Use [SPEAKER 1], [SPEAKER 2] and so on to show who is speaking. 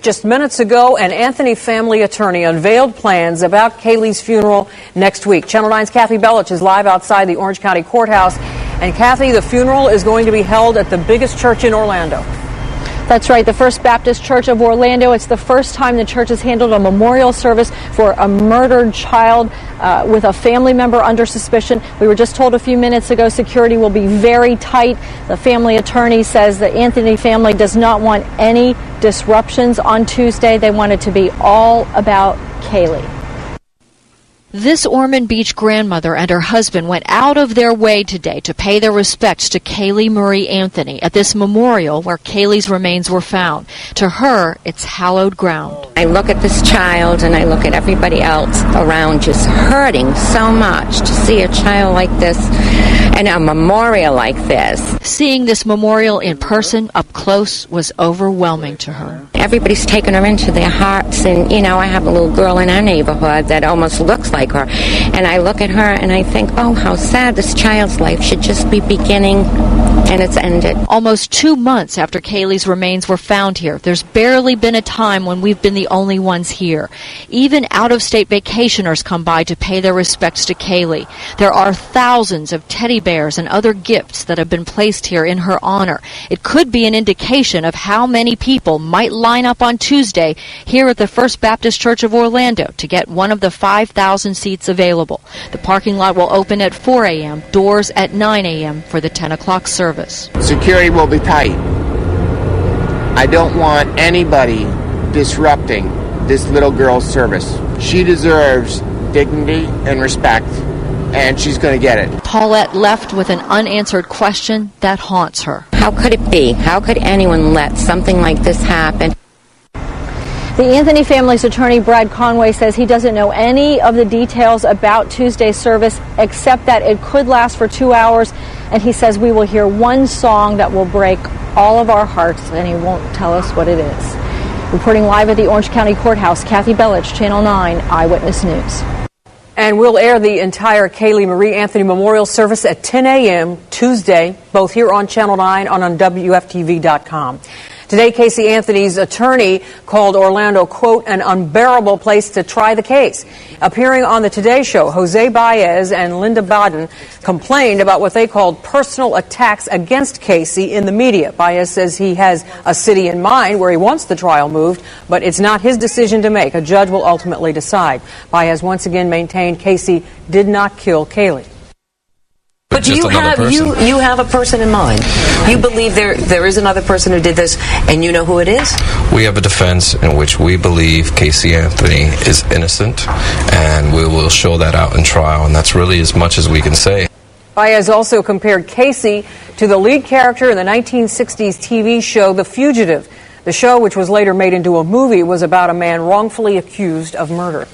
[SPEAKER 1] just minutes ago, an Anthony family attorney unveiled plans about Caylee's funeral next week. Channel 9's Kathy Bellich is live outside the Orange County Courthouse. And Kathy, the funeral is going to be held at the biggest church in Orlando.
[SPEAKER 2] That's right, the First Baptist Church of Orlando. It's the first time the church has handled a memorial service for a murdered child with a family member under suspicion. We were just told a few minutes ago security will be very tight. The family attorney says the Anthony family does not want any disruptions on Tuesday. They want it to be all about Caylee.
[SPEAKER 3] This Ormond Beach grandmother and her husband went out of their way today to pay their respects to Caylee Marie Anthony at this memorial where Caylee's remains were found. To her, it's hallowed ground.
[SPEAKER 4] I look at this child and I look at everybody else around just hurting so much to see a child like this and a memorial like this.
[SPEAKER 3] Seeing this memorial in person, up close, was overwhelming to her.
[SPEAKER 4] Everybody's taken her into their hearts, and, you know, I have a little girl in our neighborhood that almost looks like her, and I look at her and I think, oh, how sad. This child's life should just be beginning, and it's ended.
[SPEAKER 3] Almost 2 months after Caylee's remains were found here, there's barely been a time when we've been the only ones here. Even out-of-state vacationers come by to pay their respects to Caylee. There are thousands of teddy bears and other gifts that have been placed here in her honor. It could be an indication of how many people might line up on Tuesday here at the First Baptist Church of Orlando to get one of the 5,000 seats available. The parking lot will open at 4 a.m., doors at 9 a.m. for the 10 o'clock service.
[SPEAKER 5] Security will be tight. I don't want anybody disrupting this little girl's service. She deserves dignity and respect, and she's going to get it.
[SPEAKER 3] Paulette left with an unanswered question that haunts her.
[SPEAKER 4] How could it be? How could anyone let something like this happen?
[SPEAKER 2] The Anthony family's attorney, Brad Conway, says he doesn't know any of the details about Tuesday's service except that it could last for 2 hours, and he says we will hear one song that will break all of our hearts, and he won't tell us what it is. Reporting live at the Orange County Courthouse, Kathy Bellich, Channel 9 Eyewitness News.
[SPEAKER 1] And we'll air the entire Caylee Marie Anthony Memorial Service at 10 a.m. Tuesday, both here on Channel 9 and on WFTV.com. Today, Casey Anthony's attorney called Orlando, quote, an unbearable place to try the case. Appearing on the Today Show, Jose Baez and Linda Baden complained about what they called personal attacks against Casey in the media. Baez says he has a city in mind where he wants the trial moved, but it's not his decision to make. A judge will ultimately decide. Baez once again maintained Casey did not kill Caylee.
[SPEAKER 6] But you have a person in mind. You believe there is another person who did this, and you know who it is?
[SPEAKER 7] We have a defense in which we believe Casey Anthony is innocent, and we will show that out in trial, and that's really as much as we can say.
[SPEAKER 1] Baez also compared Casey to the lead character in the 1960s TV show The Fugitive. The show, which was later made into a movie, was about a man wrongfully accused of murder.